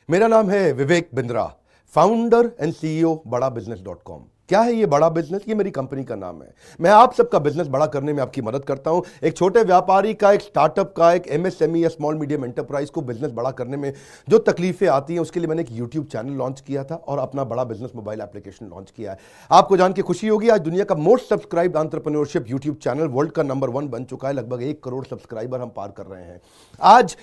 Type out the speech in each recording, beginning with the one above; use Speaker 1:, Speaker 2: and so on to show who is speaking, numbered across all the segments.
Speaker 1: मेरा नाम है Vivek Bindra, founder and CEO बड़ा बिजनेस .com। क्या है ये बड़ा बिजनेस? ये मेरी कंपनी का नाम है। मैं आप सबका बिजनेस बड़ा करने में आपकी मदद करता हूं। एक छोटे व्यापारी का, एक स्टार्टअप का, एक एमएसएमई या स्मॉल मीडियम एंटरप्राइज को बिजनेस बड़ा करने में जो तकलीफें आती हैं, उसके लिए मैंने एक यूट्यूब चैनल लॉन्च किया था और अपना बड़ा बिजनेस मोबाइल एप्लीकेशन लॉन्च किया है। आपको जान के खुशी होगी, आज दुनिया का most subscribed entrepreneurship YouTube channel world का नंबर 1 बन चुका है। लगभग 1 करोड़ सब्सक्राइबर हम पार कर रहे हैं। आज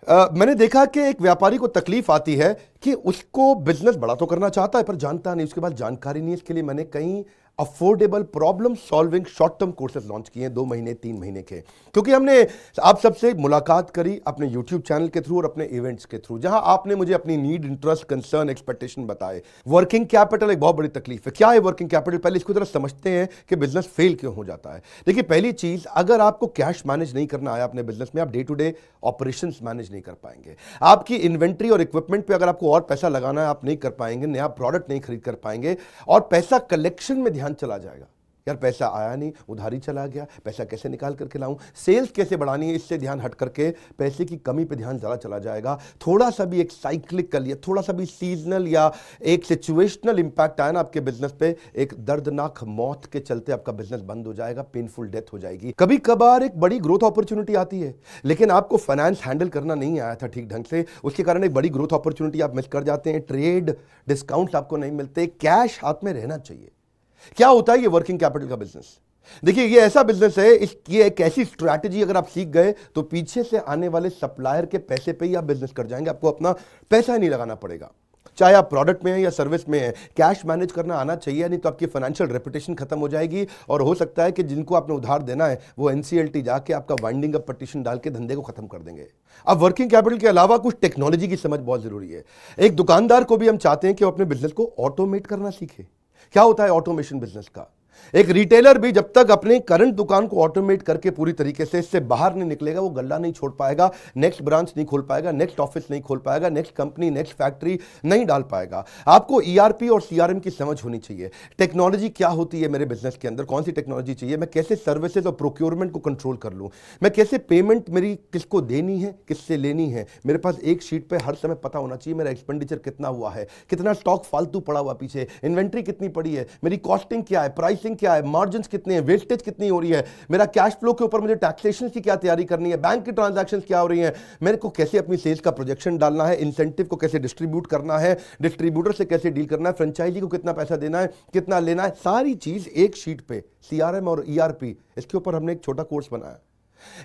Speaker 1: मैंने देखा कि एक व्यापारी को तकलीफ आती है कि उसको बिजनेस बड़ा तो करना चाहता है पर जानता नहीं, उसके पास जानकारी नहीं है। इसके लिए मैंने कई affordable problem solving short term courses launch किए हैं 2 महीने 3 महीने के, क्योंकि हमने आप सबसे मुलाकात करी अपने यूट्यूब चैनल के थ्रू और अपने इवेंट्स के थ्रू, जहां आपने मुझे अपनी नीड, इंटरेस्ट, कंसर्न, एक्सपेक्टेशन बताए। वर्किंग कैपिटल एक बहुत बड़ी तकलीफ है। क्या है वर्किंग कैपिटल? पहले इसको जरा समझते हैं कि बिजनेस फेल क्यों हो जाता है। देखिए, पहली चीज, अगर आपको कैश मैनेज नहीं करना आया अपने बिजनेस में, आप day to day operations manage नहीं कर पाएंगे। आपकी इन्वेंट्री और इक्विपमेंट पे अगर आपको और पैसा लगाना है, आप नहीं कर पाएंगे। नया प्रोडक्ट नहीं खरीद कर पाएंगे और पैसा कलेक्शन में ध्यान चला जाएगा। यार पैसा आया नहीं, उधारी चला गया, पैसा कैसे निकाल करके लाऊं, सेल्स कैसे बढ़ानी है, इससे ध्यान हट करके पैसे की कमी पे ध्यान ज़्यादा चला जाएगा। थोड़ा सा भी एक साइक्लिकल या थोड़ा सा भी सीजनल या एक सिचुएशनल इंपैक्ट आया ना आपके बिजनेस पे, एक दर्दनाक मौत के चलते आपका बिजनेस बंद हो जाएगा, पेनफुल डेथ हो जाएगी। कभी कभार एक बड़ी ग्रोथ अपॉर्चुनिटी आती है, लेकिन आपको फाइनेंस हैंडल करना नहीं आया था ठीक ढंग से, उसके कारण एक बड़ी ग्रोथ अपॉर्चुनिटी आप मिस कर जाते हैं। ट्रेड डिस्काउंट आपको नहीं मिलते, कैश हाथ में रहना चाहिए। क्या होता है ये वर्किंग कैपिटल का बिजनेस? देखिए, ये ऐसा बिजनेस है, ये एक ऐसी स्ट्रैटेजी अगर आप सीख गए तो पीछे से आने वाले सप्लायर के पैसे पे ही आप बिजनेस कर जाएंगे। आपको अपना पैसा ही नहीं लगाना पड़ेगा, चाहे आप प्रोडक्ट में है या सर्विस में है। कैश मैनेज करना आना चाहिए, नहीं तो आपकी फाइनेंशियल रेपुटेशन खत्म हो जाएगी और हो सकता है कि जिनको आपने उधार देना है वो एनसीएलटी जाके आपका वाइंडिंग अप पटिशन डाल के धंधे को खत्म कर देंगे। अब वर्किंग कैपिटल के अलावा कुछ टेक्नोलॉजी की समझ बहुत जरूरी है। एक दुकानदार को भी हम चाहते हैं कि वो अपने बिजनेस को ऑटोमेट करना सीखे। क्या होता है ऑटोमेशन बिजनेस का? एक रिटेलर भी जब तक अपने करंट दुकान को ऑटोमेट करके पूरी तरीके से इससे बाहर नहीं निकलेगा, वो गल्ला नहीं छोड़ पाएगा, नेक्स्ट ब्रांच नहीं खोल पाएगा, नेक्स्ट ऑफिस नहीं खोल पाएगा, नेक्स्ट कंपनी, नेक्स्ट फैक्ट्री नहीं डाल पाएगा। आपको ईआरपी और सीआरएम की समझ होनी चाहिए। टेक्नोलॉजी क्या होती है मेरे बिजनेस के अंदर, कौन सी टेक्नोलॉजी चाहिए, मैं कैसे सर्विसेज और प्रोक्योरमेंट को कंट्रोल कर लूं, मैं कैसे पेमेंट मेरी किसको देनी है, किससे लेनी है। मेरे पास एक शीट पे हर समय पता होना चाहिए मेरा एक्सपेंडिचर कितना हुआ है, कितना स्टॉक फालतू पड़ा हुआ पीछे, इन्वेंट्री कितनी पड़ी है, मेरी कॉस्टिंग क्या है, प्राइसिंग क्या है, मार्जिन कितने हैं, वेस्टेज कितनी हो रही है, मेरा कैश फ्लो के ऊपर मुझे टैक्सेशन की क्या तैयारी करनी है, बैंक की ट्रांजैक्शंस क्या हो रही हैं, मेरे को कैसे अपनी सेल्स का प्रोजेक्शन डालना है, इंसेंटिव को कैसे डिस्ट्रीब्यूट करना है, डिस्ट्रीब्यूटर से कैसे डील करना है, फ्रेंचाइजी को कितना पैसा देना है, कितना लेना है, सारी चीज एक शीट पे, सीआरएम और ईआरपी, इसके ऊपर हमने एक छोटा कोर्स बनाया।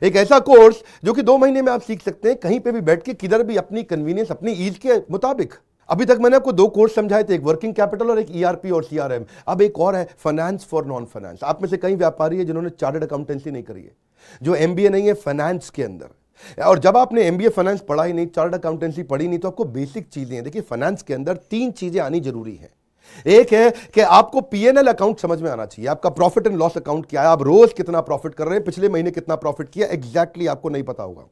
Speaker 1: एक ऐसा कोर्स जो कि 2 महीने में आप सीख सकते हैं, कहीं पे भी बैठ के, किधर भी, अपनी कन्वीनियंस, अपनी ईज के मुताबिक। अभी तक मैंने आपको 2 कोर्स समझाए थे, एक वर्किंग कैपिटल और एक ईआरपी और सीआरएम। अब एक और है, फाइनेंस फॉर नॉन फाइनेंस। आप में से कई व्यापारी है जिन्होंने चार्टर्ड अकाउंटेंसी नहीं करी है, जो एमबीए नहीं है फाइनेंस के अंदर। और जब आपने एमबीए फाइनेंस पढ़ा ही नहीं, चार्टर्ड अकाउंटेंसी पढ़ी नहीं, तो आपको बेसिक चीजें हैं। देखिए, फाइनेंस के अंदर 3 चीजें आनी जरूरी है। एक है कि आपको पीएनएल अकाउंट समझ में आना चाहिए, आपका प्रॉफिट एंड लॉस अकाउंट क्या है, आप रोज कितना प्रॉफिट कर रहे हैं, पिछले महीने कितना प्रॉफिट किया, एग्जैक्टली आपको नहीं पता होगा।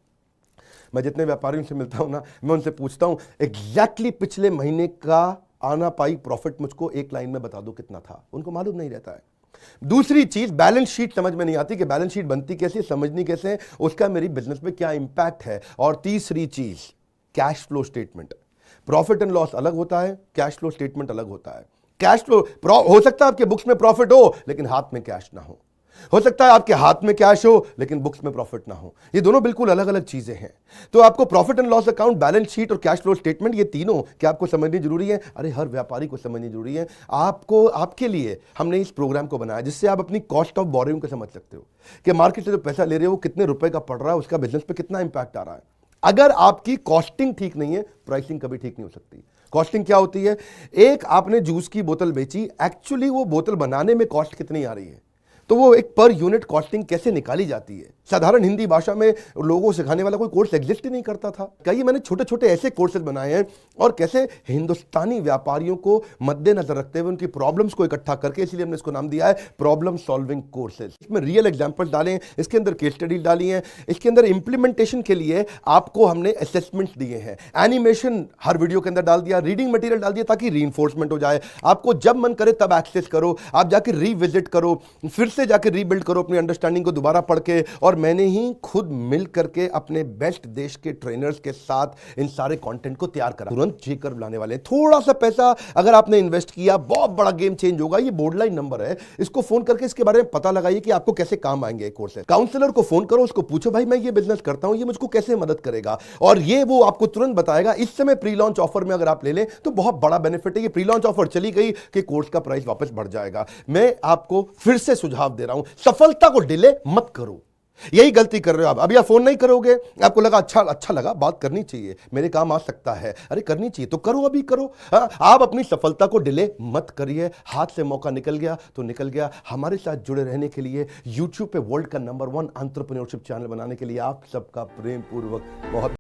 Speaker 1: मैं जितने व्यापारियों से मिलता हूं ना, मैं उनसे पूछता हूं एग्जैक्टली पिछले महीने का आना पाई प्रॉफिट मुझको एक लाइन में बता दो कितना था, उनको मालूम नहीं रहता है। दूसरी चीज, बैलेंस शीट समझ में नहीं आती कि बैलेंस शीट बनती कैसे, समझनी कैसे, उसका मेरी बिजनेस में क्या इंपैक्ट है। और तीसरी चीज, cash flow statement. Profit and loss अलग होता है, कैश फ्लो स्टेटमेंट अलग होता है। कैश फ्लो हो सकता है आपके बुक्स में प्रॉफिट हो लेकिन हाथ में कैश ना हो सकता है आपके हाथ में कैश हो लेकिन बुक्स में प्रॉफिट ना हो। ये दोनों बिल्कुल अलग अलग चीजें हैं। तो आपको profit and loss account, balance sheet और कैश फ्लो स्टेटमेंट, ये तीनों क्या आपको समझनी जरूरी है? अरे हर व्यापारी को समझनी जरूरी है। आपको, आपके लिए हमने इस प्रोग्राम को बनाया जिससे आप अपनी कॉस्ट ऑफ बोरोइंग को समझ सकते हो कि मार्केट से जो पैसा ले रहे हो वो कितने रुपए का पड़ रहा है, उसका बिजनेस पे कितना इंपैक्ट आ रहा है। अगर आपकी कॉस्टिंग ठीक नहीं है, प्राइसिंग कभी ठीक नहीं हो सकती। कॉस्टिंग क्या होती है? एक आपने जूस की बोतल बेची, एक्चुअली वो बोतल बनाने में कॉस्ट कितनी आ रही है, तो वो एक पर यूनिट कॉस्टिंग कैसे निकाली जाती है। साधारण हिंदी भाषा में लोगों को सिखाने वाला कोई कोर्स एग्जिस्ट ही नहीं करता था। कई मैंने छोटे छोटे ऐसे कोर्सेज बनाए हैं और कैसे हिंदुस्तानी व्यापारियों को मद्देनजर रखते हुए उनकी प्रॉब्लम्स को इकट्ठा करके, इसलिए हमने इसको नाम दिया है प्रॉब्लम सॉल्विंग कोर्सेज। इसमें रियल एग्जांपल्स डाले हैं, इसके अंदर केस स्टडी डाली हैं, इसके अंदर इंप्लीमेंटेशन के लिए आपको हमने असेसमेंट्स दिए हैं, एनिमेशन हर वीडियो के अंदर डाल दिया, रीडिंग मटेरियल डाल दिया ताकि रीइंफोर्समेंट हो जाए। आपको जब मन करे तब एक्सेस करो, आप जाके रिविजिट करो, फिर से जाके रीबिल्ड करो अपनी अंडरस्टैंडिंग को दोबारा पढ़ के। और मैंने ही खुद मिल करके अपने बेस्ट देश के ट्रेनर्स के साथ इन सारे कंटेंट को तैयार करा। तुरंत जी कर्व लाने वाले हैं। थोड़ा सा पैसा अगर आपने इन्वेस्ट किया, बहुत बड़ा गेम चेंज होगा। ये बोर्डलाइन नंबर है, इसको फोन करके इसके बारे में पता लगाइए कि आपको कैसे काम आएंगे कोर्स है। काउंसलर को फोन करो, उसको पूछो भाई मैं ये बिजनेस करता हूं, ये मुझको कैसे मदद करेगा, और ये वो आपको तुरंत बताएगा। इस समय प्री लॉन्च ऑफर में अगर आप ले लें तो बहुत बड़ा बेनिफिट है। ये प्री लॉन्च ऑफर चली गई कि कोर्स का प्राइस वापस बढ़ जाएगा। मैं आपको फिर से सुझाव दे रहा हूं, सफलता को डिले मत करो। यही गलती कर रहे हो आप। अभी आप फोन नहीं करोगे, आपको लगा अच्छा लगा, बात करनी चाहिए, मेरे काम आ सकता है, अरे करनी चाहिए तो करो, अभी करो। आप अपनी सफलता को डिले मत करिए। हाथ से मौका निकल गया तो निकल गया। हमारे साथ जुड़े रहने के लिए, यूट्यूब पे वर्ल्ड का नंबर 1 एंटरप्रेन्योरशिप चैनल बनाने के लिए आप सबका प्रेम पूर्वक बहुत